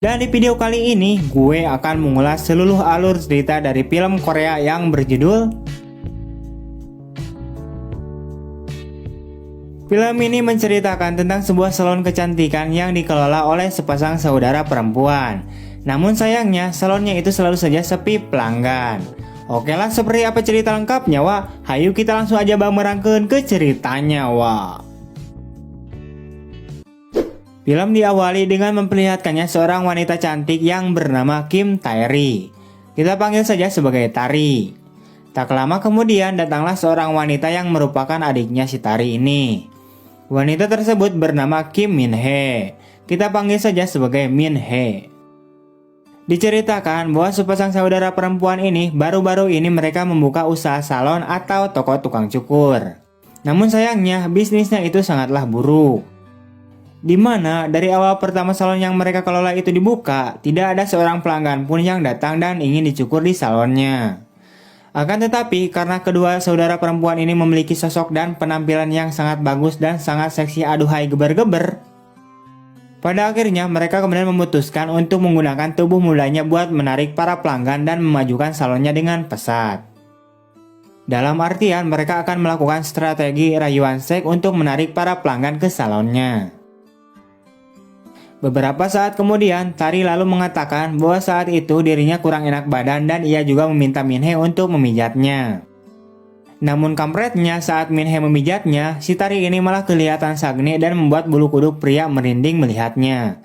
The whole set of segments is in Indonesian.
Dan di video kali ini, gue akan mengulas seluruh alur cerita dari film Korea yang berjudul. Film ini menceritakan tentang sebuah salon kecantikan yang dikelola oleh sepasang saudara perempuan. Namun sayangnya, salonnya itu selalu saja sepi pelanggan. Oke lah, seperti apa cerita lengkapnya, Wak? Hayu kita langsung aja merangkeun ke ceritanya, Wak. Film diawali dengan memperlihatkannya seorang wanita cantik yang bernama Kim Tae-ri. Kita panggil saja sebagai Tari. Tak lama kemudian datanglah seorang wanita yang merupakan adiknya si Tari ini. Wanita tersebut bernama Kim Min-hee. Kita panggil saja sebagai Min-hee. Diceritakan bahwa sepasang saudara perempuan ini baru-baru ini mereka membuka usaha salon atau toko tukang cukur. Namun sayangnya bisnisnya itu sangatlah buruk. Di mana dari awal pertama salon yang mereka kelola itu dibuka, tidak ada seorang pelanggan pun yang datang dan ingin dicukur di salonnya. Akan tetapi karena kedua saudara perempuan ini memiliki sosok dan penampilan yang sangat bagus dan sangat seksi aduhai geber-geber, pada akhirnya mereka kemudian memutuskan untuk menggunakan tubuh mudanya buat menarik para pelanggan dan memajukan salonnya dengan pesat. Dalam artian mereka akan melakukan strategi rayuan seks untuk menarik para pelanggan ke salonnya. Beberapa saat kemudian, Tari lalu mengatakan bahwa saat itu dirinya kurang enak badan dan ia juga meminta Min-hee untuk memijatnya. Namun kampretnya saat Min-hee memijatnya, si Tari ini malah kelihatan sange dan membuat bulu kuduk pria merinding melihatnya.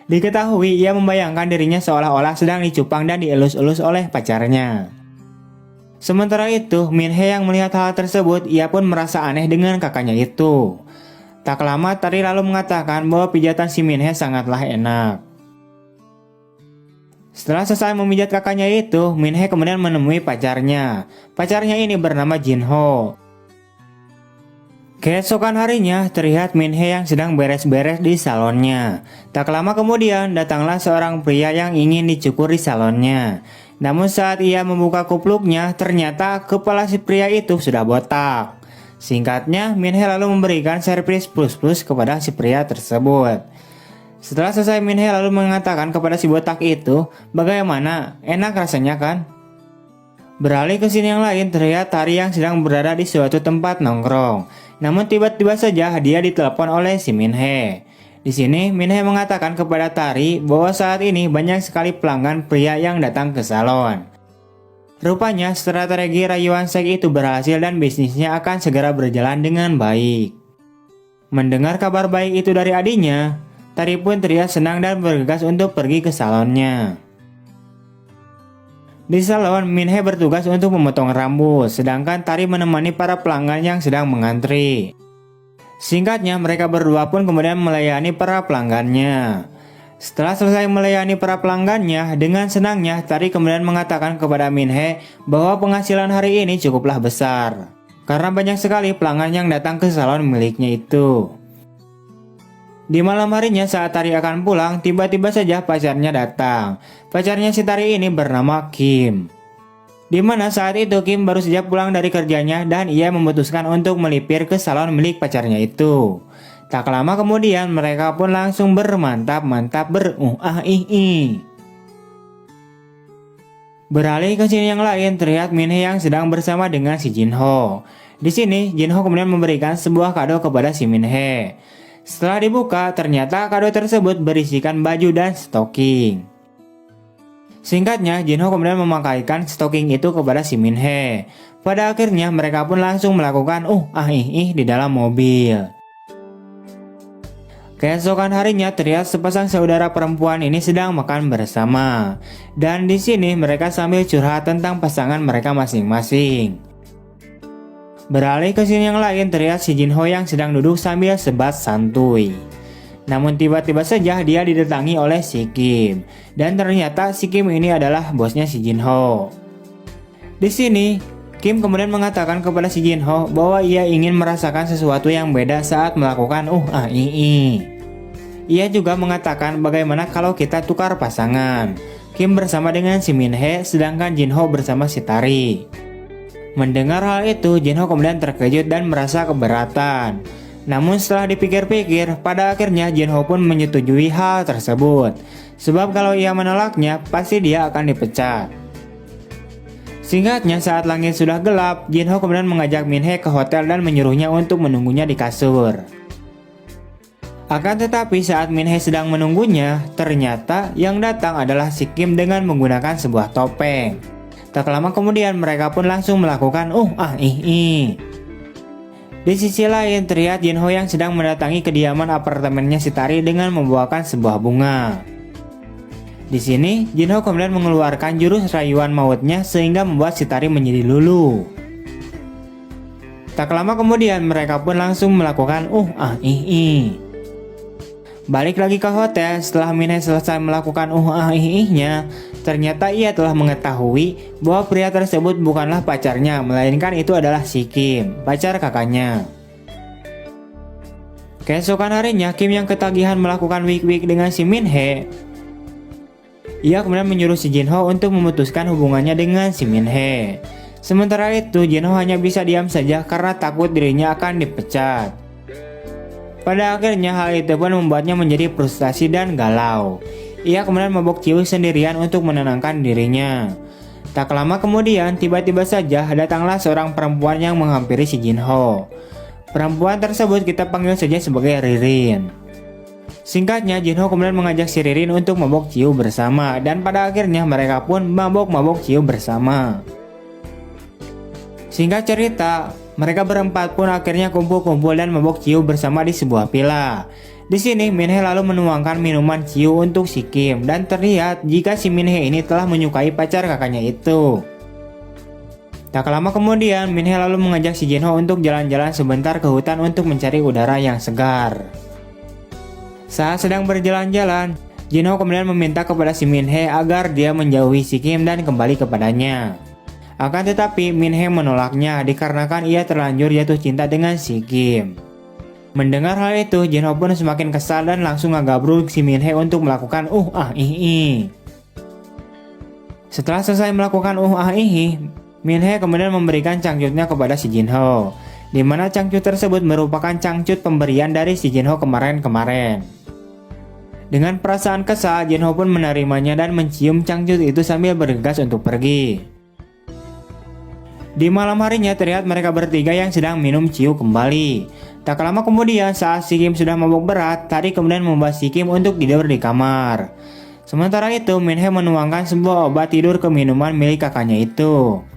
Diketahui ia membayangkan dirinya seolah-olah sedang dicupang dan dielus-elus oleh pacarnya. Sementara itu, Min-hee yang melihat hal tersebut, ia pun merasa aneh dengan kakaknya itu. Tak lama Tari lalu mengatakan bahwa pijatan si Min-hee sangatlah enak. Setelah selesai memijat kakaknya itu, Min-hee kemudian menemui pacarnya. Pacarnya ini bernama Jin-ho. Keesokan harinya terlihat Min-hee yang sedang beres-beres di salonnya. Tak lama kemudian datanglah seorang pria yang ingin dicukur di salonnya. Namun saat ia membuka kupluknya, ternyata kepala si pria itu sudah botak. Singkatnya, Min-hee lalu memberikan servis plus-plus kepada si pria tersebut. Setelah selesai, Min-hee lalu mengatakan kepada si botak itu, "Bagaimana? Enak rasanya kan?" Beralih ke sini yang lain, terlihat Tari yang sedang berada di suatu tempat nongkrong. Namun tiba-tiba saja dia ditelepon oleh si Min-hee. Di sini, Min-hee mengatakan kepada Tari bahwa saat ini banyak sekali pelanggan pria yang datang ke salon. Rupanya strategi rayuan seks itu berhasil dan bisnisnya akan segera berjalan dengan baik. Mendengar kabar baik itu dari adiknya, Tari pun terlihat senang dan bergegas untuk pergi ke salonnya. Di salon, Min-hee bertugas untuk memotong rambut, sedangkan Tari menemani para pelanggan yang sedang mengantri. Singkatnya, mereka berdua pun kemudian melayani para pelanggannya. Setelah selesai melayani para pelanggannya, dengan senangnya Tari kemudian mengatakan kepada Min-hee bahwa penghasilan hari ini cukuplah besar, karena banyak sekali pelanggan yang datang ke salon miliknya itu. Di malam harinya saat Tari akan pulang, tiba-tiba saja pacarnya datang. Pacarnya si Tari ini bernama Kim. Di mana saat itu Kim baru saja pulang dari kerjanya dan ia memutuskan untuk melipir ke salon milik pacarnya itu. Tak lama kemudian mereka pun langsung bermantap-mantap Beralih ke sini yang lain, terlihat Min-hee yang sedang bersama dengan si Jin-ho. Di sini Jin-ho kemudian memberikan sebuah kado kepada si Min-hee. Setelah dibuka, ternyata kado tersebut berisikan baju dan stocking. Singkatnya, Jin-ho kemudian memakaikan stocking itu kepada si Min-hee. Pada akhirnya mereka pun langsung melakukan di dalam mobil. Keesokan harinya terlihat sepasang saudara perempuan ini sedang makan bersama. Dan di sini mereka sambil curhat tentang pasangan mereka masing-masing. Beralih ke sini yang lain, terlihat si Jin-ho yang sedang duduk sambil sebat santuy. Namun tiba-tiba saja dia didatangi oleh si Kim. Dan ternyata si Kim ini adalah bosnya si Jin-ho. Di sini Kim kemudian mengatakan kepada si Jin-ho bahwa ia ingin merasakan sesuatu yang beda saat melakukan Ia juga mengatakan bagaimana kalau kita tukar pasangan. Kim bersama dengan si Min-hee, sedangkan Jin-ho bersama si Tari. Mendengar hal itu, Jin-ho kemudian terkejut dan merasa keberatan. Namun setelah dipikir-pikir, pada akhirnya Jinho pun menyetujui hal tersebut. Sebab kalau ia menolaknya, pasti dia akan dipecat. Singkatnya, saat langit sudah gelap, Jinho kemudian mengajak Minhe ke hotel dan menyuruhnya untuk menunggunya di kasur. Akan tetapi saat Minhe sedang menunggunya, ternyata yang datang adalah si Kim dengan menggunakan sebuah topeng. Tak lama kemudian mereka pun langsung melakukan Di sisi lain, terlihat Jinho yang sedang mendatangi kediaman apartemennya si Tari dengan membawakan sebuah bunga. Di sini, Jinho kemudian mengeluarkan jurus rayuan mautnya sehingga membuat si Tari menjadi luluh. Tak lama kemudian mereka pun langsung melakukan Balik lagi ke hotel, setelah Minhe selesai melakukan nya, ternyata ia telah mengetahui bahwa pria tersebut bukanlah pacarnya, melainkan itu adalah si Kim, pacar kakaknya. Keesokan harinya, Kim yang ketagihan melakukan wik-wik dengan si Minhe. Ia kemudian menyuruh si Jinho untuk memutuskan hubungannya dengan si Minhe. Sementara itu, Jinho hanya bisa diam saja karena takut dirinya akan dipecat. Pada akhirnya hal itu pun membuatnya menjadi frustasi dan galau. Ia kemudian mabok ciu sendirian untuk menenangkan dirinya. Tak lama kemudian, tiba-tiba saja datanglah seorang perempuan yang menghampiri si Jinho. Perempuan tersebut kita panggil saja sebagai Ririn. Singkatnya, Jinho kemudian mengajak si Ririn untuk mabok ciu bersama, dan pada akhirnya mereka pun mabok ciu bersama. Singkat cerita, mereka berempat pun akhirnya kumpul-kumpul dan mabok ciu bersama di sebuah villa. Di sini Minhe lalu menuangkan minuman ciu untuk si Kim, dan terlihat jika si Minhe ini telah menyukai pacar kakaknya itu. Tak lama kemudian, Minhe lalu mengajak si Jinho untuk jalan-jalan sebentar ke hutan untuk mencari udara yang segar. Saat sedang berjalan-jalan, Jinho kemudian meminta kepada si Minhe agar dia menjauhi si Kim dan kembali kepadanya. Akan tetapi Minhe menolaknya dikarenakan ia terlanjur jatuh cinta dengan si Kim. Mendengar hal itu, Jinho pun semakin kesal dan langsung ngagabruk si Minhe untuk melakukan Setelah selesai melakukan Minhe kemudian memberikan cangcutnya kepada si Jinho, di mana cangcut tersebut merupakan cangcut pemberian dari si Jinho kemarin-kemarin. Dengan perasaan kesal, Jinho pun menerimanya dan mencium cangcut itu sambil bergegas untuk pergi. Di malam harinya terlihat mereka bertiga yang sedang minum ciu kembali. Tak lama kemudian saat si Kim sudah mabuk berat, Tari kemudian membawa si Kim untuk tidur di kamar. Sementara itu, Minhe menuangkan sebuah obat tidur ke minuman milik kakaknya itu.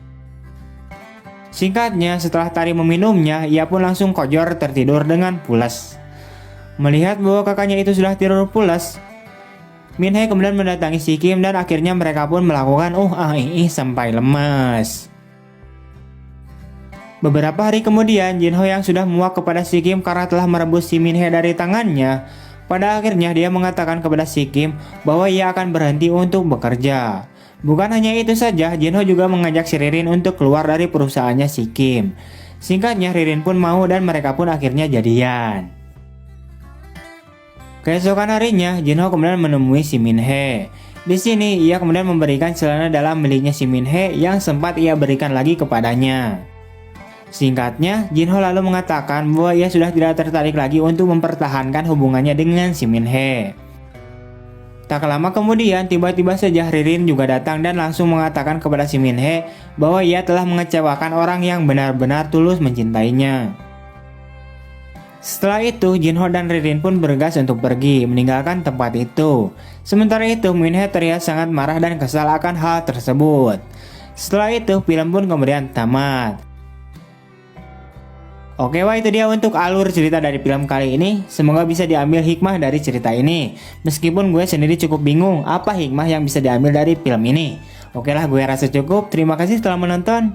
Singkatnya, setelah Tari meminumnya, ia pun langsung kojor tertidur dengan pulas. Melihat bahwa kakaknya itu sudah tidur pulas, Minhe kemudian mendatangi si Kim dan akhirnya mereka pun melakukan sampai lemas. Beberapa hari kemudian, Jinho yang sudah muak kepada si Kim karena telah merebut si Minhe dari tangannya, pada akhirnya dia mengatakan kepada si Kim bahwa ia akan berhenti untuk bekerja. Bukan hanya itu saja, Jinho juga mengajak si Ririn untuk keluar dari perusahaannya si Kim. Singkatnya, Ririn pun mau dan mereka pun akhirnya jadian. Keesokan harinya, Jinho kemudian menemui si Minhe. Di sini, ia kemudian memberikan celana dalam miliknya si Minhe yang sempat ia berikan lagi kepadanya. Singkatnya, Jinho lalu mengatakan bahwa ia sudah tidak tertarik lagi untuk mempertahankan hubungannya dengan si Minhe. Tak lama kemudian, tiba-tiba saja Ririn juga datang dan langsung mengatakan kepada si Minhe bahwa ia telah mengecewakan orang yang benar-benar tulus mencintainya. Setelah itu, Jinho dan Ririn pun bergegas untuk pergi, meninggalkan tempat itu. Sementara itu, Minhe terlihat sangat marah dan kesal akan hal tersebut. Setelah itu, film pun kemudian tamat. Oke, wah itu dia untuk alur cerita dari film kali ini. Semoga bisa diambil hikmah dari cerita ini. Meskipun gue sendiri cukup bingung apa hikmah yang bisa diambil dari film ini. Oke lah, gue rasa cukup. Terima kasih telah menonton.